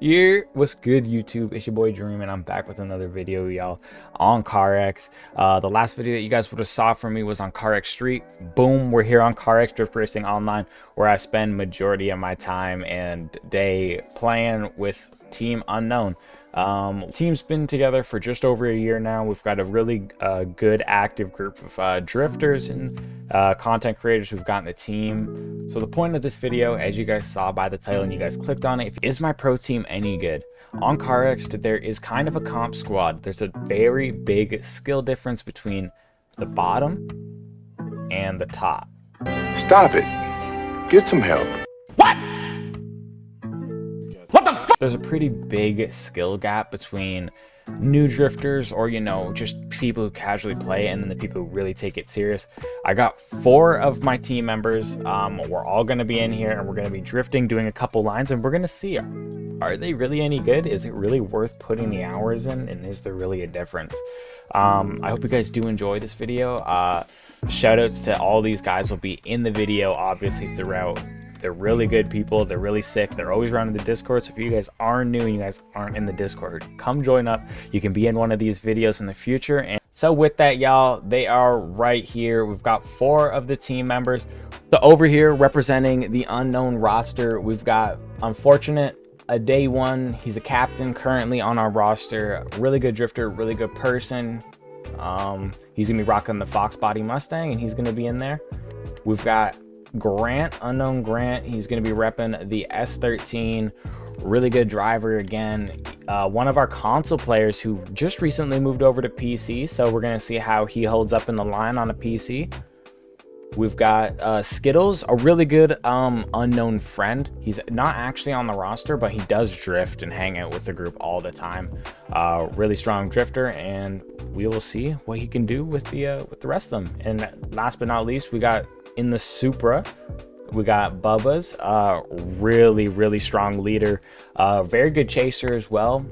What's good, YouTube? It's your boy Dream, and I'm back with another video, y'all, on CarX. The last video that you guys would have saw from me was on CarX Street. Boom, we're here on CarX Drift Racing Online, where I spend majority of my time and day playing with Team Unknown. Team's been together for just over a year now. We've got a really good active group of drifters and content creators who've gotten the team. So the point of this video, as you guys saw by the title and you guys clicked on it, is my pro team any good? On CarX, there is kind of a comp squad. There's a very big skill difference between the bottom and the top. Stop it. Get some help. There's a pretty big skill gap between new drifters, or just people who casually play, and then the people who really take it serious. I got 4 of my team members. We're all going to be in here and we're going to be drifting, doing a couple lines, and we're going to see, are they really any good? Is it really worth putting the hours in, and is there really a difference? I hope you guys do enjoy this video. Shout outs to all these guys will be in the video, obviously, throughout. They're really good people. They're really sick. They're always around in the Discord. So if you guys are new and you guys aren't in the Discord, come join up. You can be in one of these videos in the future. And so with that, y'all, they are right here. We've got 4 of the team members. So over here, representing the Unknown roster, we've got Unfortunate, a day 1. He's a captain currently on our roster. Really good drifter, really good person. He's gonna be rocking the Fox Body Mustang, and he's gonna be in there. We've got Grant, Unknown Grant. He's going to be repping the S13. Really good driver again. One of our console players who just recently moved over to PC, so we're going to see how he holds up in the line on a PC. We've got Skittles, a really good unknown friend. He's not actually on the roster, but he does drift and hang out with the group all the time. Really strong drifter, and we will see what he can do with the rest of them. And last but not least, we got in the Supra, we got Bubba's, really strong leader, very good chaser as well,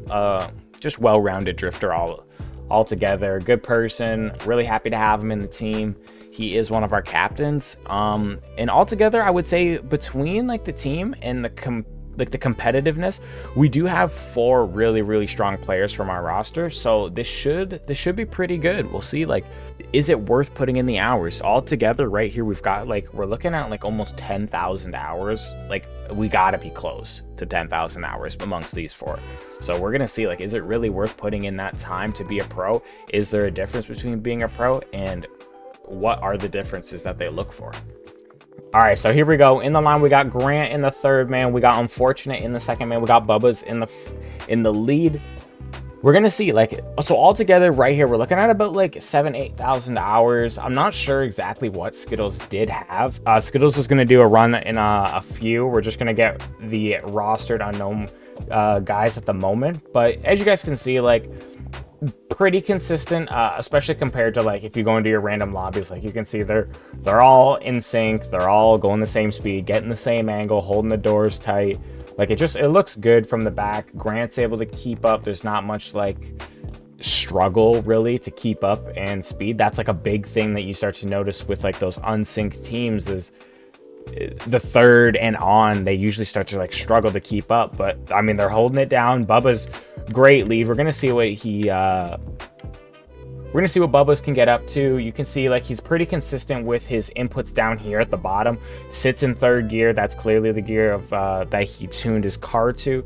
just well-rounded drifter all together. Good person, really happy to have him in the team. He is one of our captains, and altogether I would say between like the team and the competitiveness, we do have 4 really strong players from our roster, so this should be pretty good. We'll see, like, is it worth putting in the hours? All together right here, we've got, like, we're looking at like almost 10,000 hours. Like, we gotta be close to 10,000 hours amongst these 4. So we're gonna see, like, is it really worth putting in that time to be a pro? Is there a difference between being a pro, and what are the differences that they look for? All right, so here we go. In the line, we got Grant in the 3rd man. We got Unfortunate in the 2nd man. We got Bubba's in the lead. We're gonna see, like, so all together right here, we're looking at about like 7,000-8,000 hours. I'm not sure exactly what Skittles did have. Skittles is gonna do a run in a few. We're just gonna get the rostered unknown guys at the moment. But as you guys can see, like, pretty consistent, especially compared to, like, if you go into your random lobbies, like, you can see they're all in sync. They're all going the same speed, getting the same angle, holding the doors tight. Like, it looks good from the back. Grant's able to keep up. There's not much like struggle really to keep up and speed. That's like a big thing that you start to notice with like those unsynced teams, is the 3rd and on, they usually start to like struggle to keep up. But I mean, they're holding it down. Bubba's great lead. We're gonna see what Bubba's can get up to. You can see, like, he's pretty consistent with his inputs down here at the bottom. Sits in 3rd gear. That's clearly the gear of that he tuned his car to.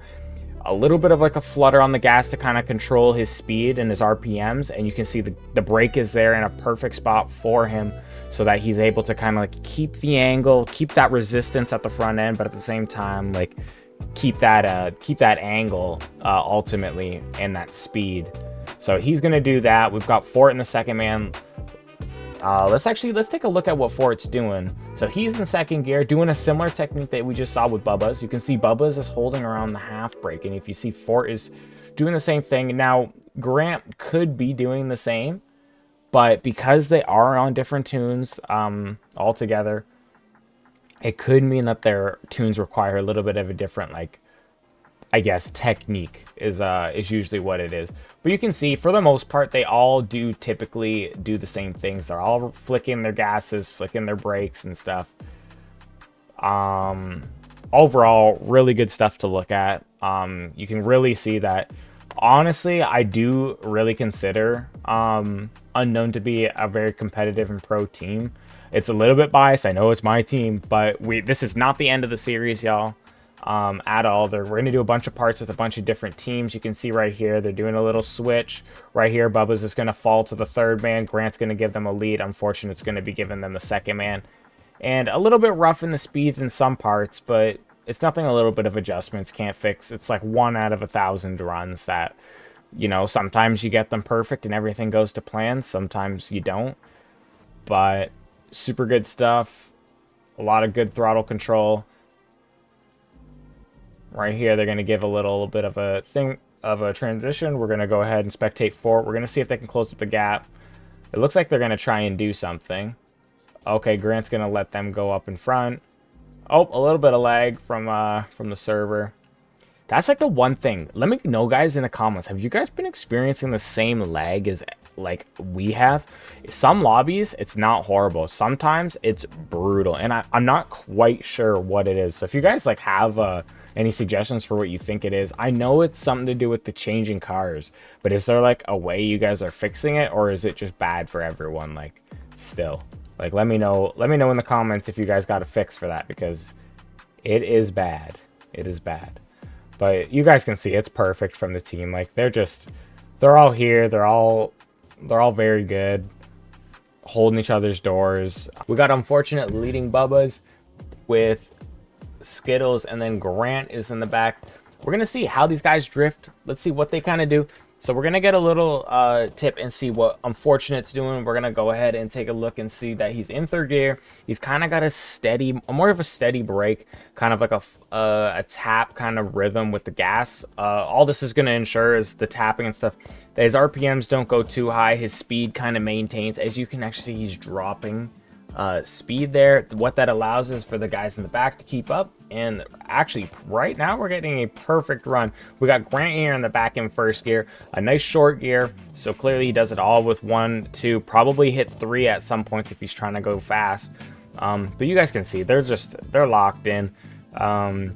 A little bit of like a flutter on the gas to kind of control his speed and his RPMs, and you can see the brake is there in a perfect spot for him, so that he's able to kind of like keep the angle, keep that resistance at the front end, but at the same time, like, keep that angle ultimately, and that speed. So he's gonna do that. We've got Fort in the 2nd man. Let's take a look at what Fort's doing. So he's in 2nd gear, doing a similar technique that we just saw with Bubba's. You can see Bubba's is holding around the half brake, and if you see Fort is doing the same thing. Now, Grant could be doing the same, but because they are on different tunes altogether, it could mean that their tunes require a little bit of a different, like, I guess, technique is usually what it is. But you can see, for the most part, they all typically do the same things. They're all flicking their gases, flicking their brakes and stuff. overall, really good stuff to look at. You can really see that. Honestly, I do really consider Unknown to be a very competitive and pro team. It's a little bit biased. I know it's my team, but this is not the end of the series, y'all, at all. We're going to do a bunch of parts with a bunch of different teams. You can see right here, they're doing a little switch. Right here, Bubba's just going to fall to the third man. Grant's going to give them a lead. Unfortunately, it's going to be giving them the second man. And a little bit rough in the speeds in some parts, but it's nothing a little bit of adjustments can't fix. It's like 1 out of 1,000 runs that, you know, sometimes you get them perfect and everything goes to plan. Sometimes you don't. But super good stuff. A lot of good throttle control. Right here, they're going to give a little bit of a thing of a transition. We're going to go ahead and spectate forward. We're going to see if they can close up the gap. It looks like they're going to try and do something. Okay, Grant's going to let them go up in front. Oh, a little bit of lag from the server. That's like the one thing. Let me know, guys, in the comments. Have you guys been experiencing the same lag as like we have? Some lobbies, it's not horrible. Sometimes it's brutal, and I'm not quite sure what it is. So if you guys like have any suggestions for what you think it is, I know it's something to do with the changing cars, but is there like a way you guys are fixing it, or is it just bad for everyone? Like, still. Like, let me know in the comments if you guys got a fix for that, because it is bad. It is bad. But you guys can see it's perfect from the team. Like, they're all here. They're all very good, holding each other's doors. We got unfortunate leading Bubba's with Skittles, and then Grant is in the back. We're gonna see how these guys drift. Let's see what they kind of do. So we're going to get a little tip and see what Unfortunate's doing. We're going to go ahead and take a look and see that he's in third gear. He's kind of got more of a steady brake, kind of like a tap kind of rhythm with the gas. All this is going to ensure is the tapping and stuff, that his RPMs don't go too high. His speed kind of maintains. As you can actually see, he's dropping speed there. What that allows is for the guys in the back to keep up, and actually right now we're getting a perfect run. We got Grant here in the back in first gear, a nice short gear, so clearly he does it all with 1, 2, probably hits 3 at some points if he's trying to go fast. But you guys can see they're locked in, and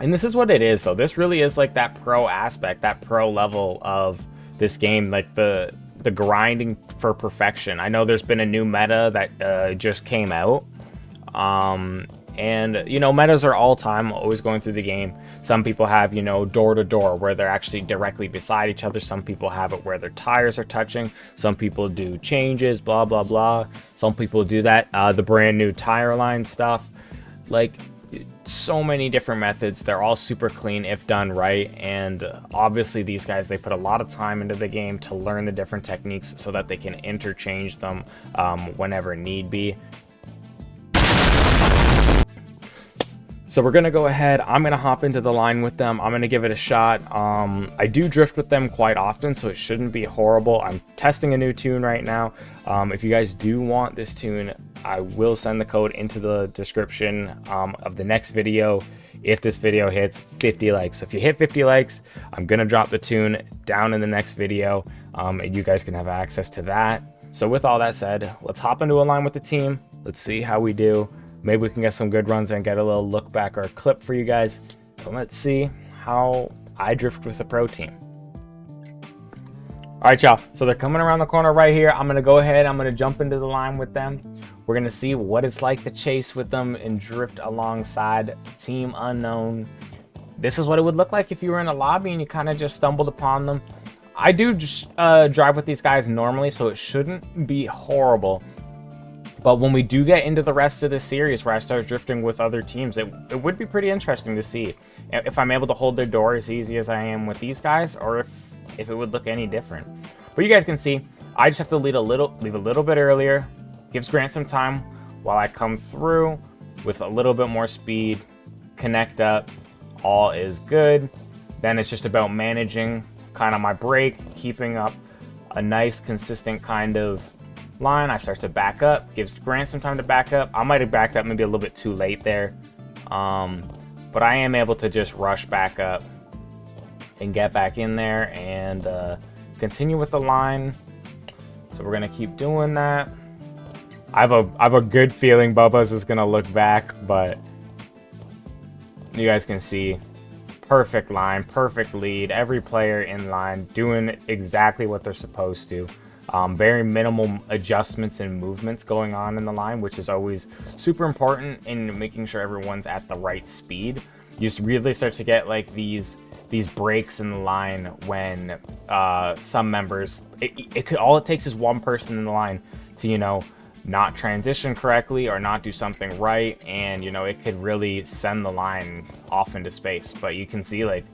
this is what it is though. This really is like that pro aspect, that pro level of this game, like the grinding for perfection. I know there's been a new meta that just came out, and you know, metas are all time, always going through the game. Some people have, you know, door to door where they're actually directly beside each other. Some people have it where their tires are touching. Some people do changes, blah blah blah. Some people do that the brand new tire line stuff. Like, so many different methods. They're all super clean if done right, and obviously these guys, they put a lot of time into the game to learn the different techniques so that they can interchange them whenever need be. So we're gonna go ahead, I'm gonna hop into the line with them. I'm gonna give it a shot. I do drift with them quite often, so it shouldn't be horrible. I'm testing a new tune right now. If you guys do want this tune, I will send the code into the description of the next video if this video hits 50 likes. So if you hit 50 likes, I'm gonna drop the tune down in the next video, and you guys can have access to that. So with all that said, let's hop into a line with the team. Let's see how we do. Maybe we can get some good runs and get a little look back or a clip for you guys. But let's see how I drift with the pro team. All right, y'all. So they're coming around the corner right here. I'm going to go ahead. I'm going to jump into the line with them. We're going to see what it's like to chase with them and drift alongside Team Unknown. This is what it would look like if you were in a lobby and you kind of just stumbled upon them. I do just drive with these guys normally, so it shouldn't be horrible. But when we do get into the rest of this series where I start drifting with other teams, it would be pretty interesting to see if I'm able to hold their door as easy as I am with these guys, or if it would look any different. But you guys can see, I just have to leave a little bit earlier. Gives Grant some time while I come through with a little bit more speed, connect up, all is good. Then it's just about managing kind of my brake, keeping up a nice consistent kind of line. I start to back up, gives Grant some time to back up. I might have backed up maybe a little bit too late there, but I am able to just rush back up and get back in there and continue with the line. So we're gonna keep doing that. I have a good feeling Bubba's is gonna look back, but You guys can see perfect line, perfect lead, every player in line doing exactly what they're supposed to. Very minimal adjustments and movements going on in the line, which is always super important in making sure everyone's at the right speed. You just really start to get like these breaks in the line when some members, all it takes is one person in the line to, you know, not transition correctly or not do something right, and, you know, it could really send the line off into space. But you can see, like,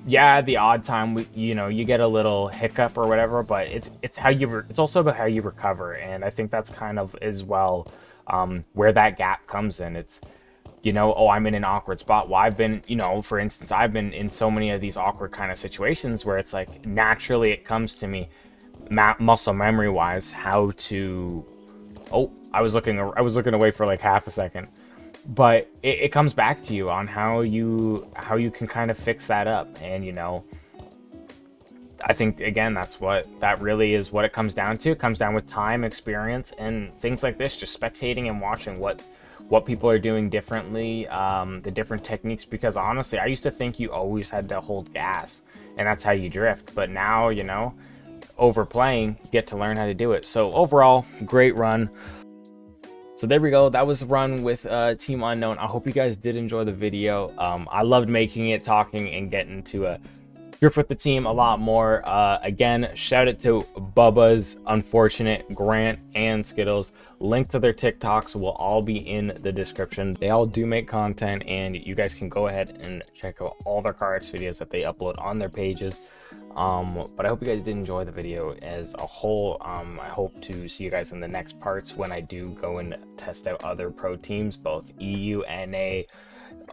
yeah, the odd time you know, you get a little hiccup or whatever, but it's how you it's also about how you recover. And I think that's kind of as well where that gap comes in. It's, you know, oh, I'm in an awkward spot. Well, I've been, you know, for instance, I've been in so many of these awkward kind of situations where it's like naturally it comes to me muscle memory wise how to, oh, I was looking away for like half a second. But it comes back to you on how you can kind of fix that up. And, you know, I think, again, that really is what it comes down to. It comes down with time, experience, and things like this, just spectating and watching what people are doing differently, the different techniques. Because honestly, I used to think you always had to hold gas and that's how you drift. But now, you know, overplaying, you get to learn how to do it. So overall, great run. So there we go. That was a run with Team Unknown. I hope you guys did enjoy the video. I loved making it, talking, and getting to drift with the team a lot more. Again, shout out to Bubba's, Unfortunate, Grant, and Skittles. Link to their TikToks will all be in the description. They all do make content, and you guys can go ahead and check out all their CarX videos that they upload on their pages. But I hope you guys did enjoy the video as a whole. I hope to see you guys in the next parts when I do go and test out other pro teams, both EU, NA,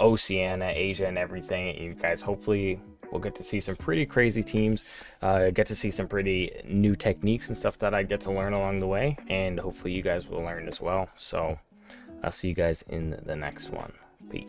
Oceania, Asia, and everything. You guys hopefully we'll get to see some pretty crazy teams, get to see some pretty new techniques and stuff that I get to learn along the way, and hopefully you guys will learn as well. So I'll see you guys in the next one. Peace.